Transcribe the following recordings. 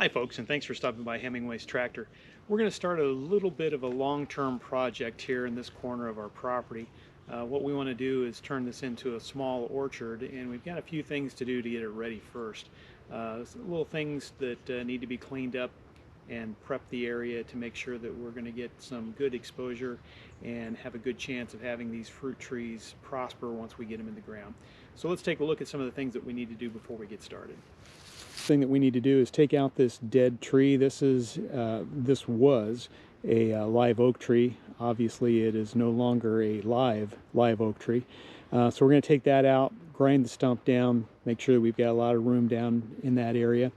Hi folks, and thanks for stopping by Hemingway's Tractor. We're going to start a little bit of a long-term project here in this corner of our property. What we want to do is turn this into a small orchard, and we've got a few things to do to get it ready first. Little things that need to be cleaned up and prep the area to make sure that we're going to get some good exposure and have a good chance of having these fruit trees prosper once we get them in the ground. So let's take a look at some of the things that we need to do before we get started. Thing that we need to do is take out this dead tree. This was a live oak tree. Obviously it is no longer a live oak tree. So we're going to take that out, grind the stump down, make sure that we've got a lot of room down in that area.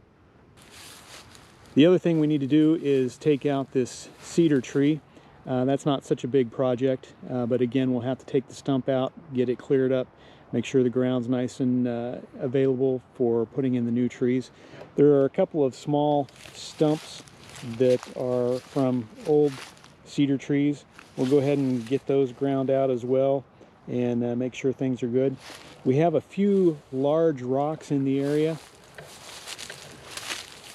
The other thing we need to do is take out this cedar tree. That's not such a big project, but again, we'll have to take the stump out, get it cleared up, make sure the ground's nice and available for putting in the new trees. There are a couple of small stumps that are from old cedar trees. We'll go ahead and get those ground out as well and make sure things are good. We have a few large rocks in the area.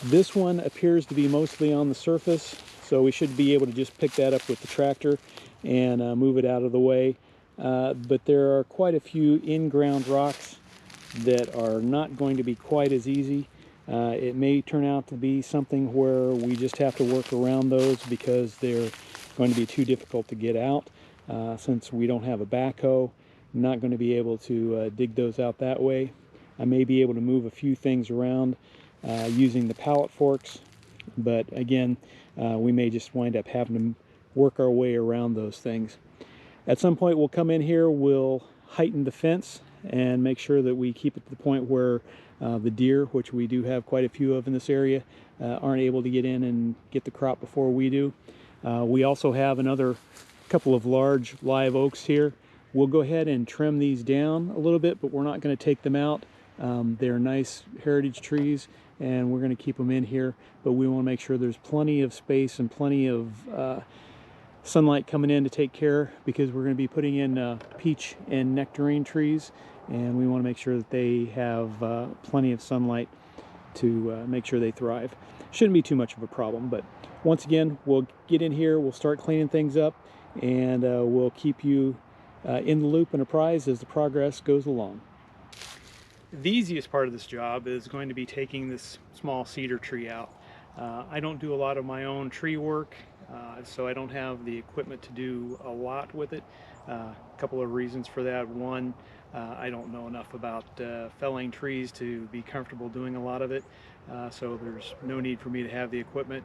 This one appears to be mostly on the surface, so we should be able to just pick that up with the tractor and move it out of the way. But there are quite a few in-ground rocks that are not going to be quite as easy. It may turn out to be something where we just have to work around those because they're going to be too difficult to get out. Since we don't have a backhoe, I'm not going to be able to dig those out that way. I may be able to move a few things around using the pallet forks, but again, we may just wind up having to work our way around those things. At some point we'll come in here, we'll heighten the fence and make sure that we keep it to the point where the deer, which we do have quite a few of in this area, aren't able to get in and get the crop before we do. We also have another couple of large live oaks here. We'll go ahead and trim these down a little bit, but we're not going to take them out. They're nice heritage trees and we're going to keep them in here, but we want to make sure there's plenty of space and plenty of sunlight coming in to take care, because we're going to be putting in peach and nectarine trees, and we want to make sure that they have plenty of sunlight to make sure they thrive. Shouldn't be too much of a problem, but once again, we'll get in here, we'll start cleaning things up, and we'll keep you in the loop and apprised as the progress goes along. The easiest part of this job is going to be taking this small cedar tree out. I don't do a lot of my own tree work, so I don't have the equipment to do a lot with it. A couple of reasons for that. One, I don't know enough about felling trees to be comfortable doing a lot of it, so there's no need for me to have the equipment.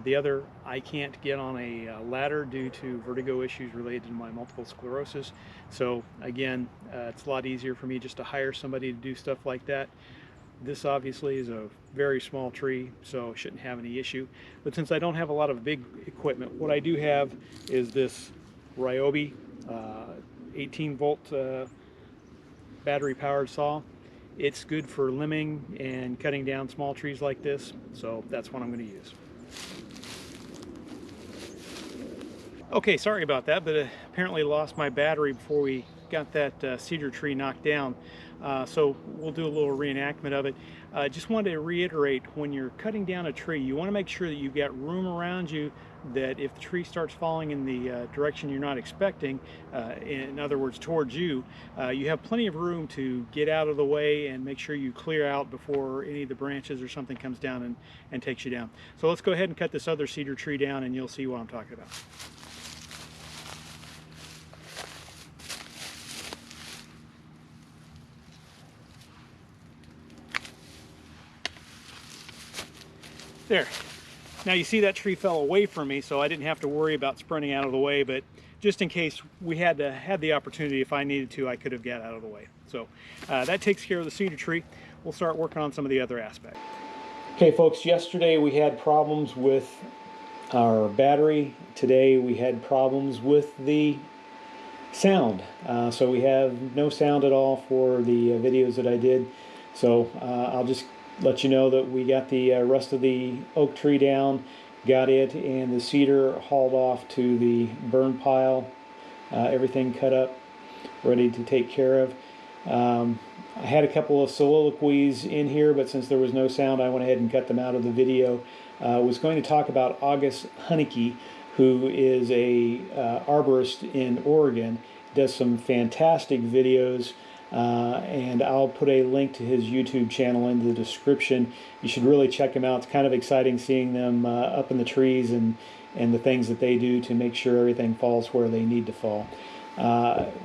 The other, I can't get on a ladder due to vertigo issues related to my multiple sclerosis. So again, it's a lot easier for me just to hire somebody to do stuff like that. This obviously is a very small tree, so shouldn't have any issue. But since I don't have a lot of big equipment, what I do have is this Ryobi 18-volt battery-powered saw. It's good for limbing and cutting down small trees like this, so that's what I'm going to use. Okay, sorry about that, but apparently lost my battery before we got that cedar tree knocked down. So we'll do a little reenactment of it. Just wanted to reiterate, when you're cutting down a tree, you want to make sure that you've got room around you, that if the tree starts falling in the direction you're not expecting, in other words towards you, you have plenty of room to get out of the way and make sure you clear out before any of the branches or something comes down and takes you down. So let's go ahead and cut this other cedar tree down and you'll see what I'm talking about. There. Now you see that tree fell away from me, so I didn't have to worry about sprinting out of the way, but just in case we had the opportunity, if I needed to, I could have got out of the way. So that takes care of the cedar tree. We'll start working on some of the other aspects. Okay folks, yesterday we had problems with our battery. Today we had problems with the sound. So we have no sound at all for the videos that I did. So I'll just let you know that we got the rest of the oak tree down, got it and the cedar hauled off to the burn pile, everything cut up, ready to take care of. I had a couple of soliloquies in here, but since there was no sound, I went ahead and cut them out of the video. I was going to talk about August Honeyke, who is a arborist in Oregon, does some fantastic videos, and I'll put a link to his YouTube channel in the description. You should really check him out. It's kind of exciting seeing them up in the trees and the things that they do to make sure everything falls where they need to fall.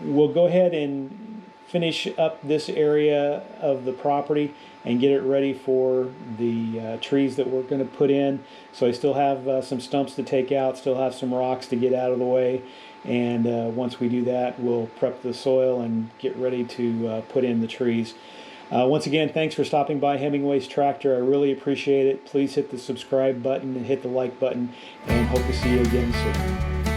We'll go ahead and finish up this area of the property and get it ready for the trees that we're going to put in. So I still have some stumps to take out, still have some rocks to get out of the way, and once we do that, we'll prep the soil and get ready to put in the trees. Once again, thanks for stopping by Hemingway's Tractor. I really appreciate it. Please hit the subscribe button and hit the like button, and hope to see you again soon.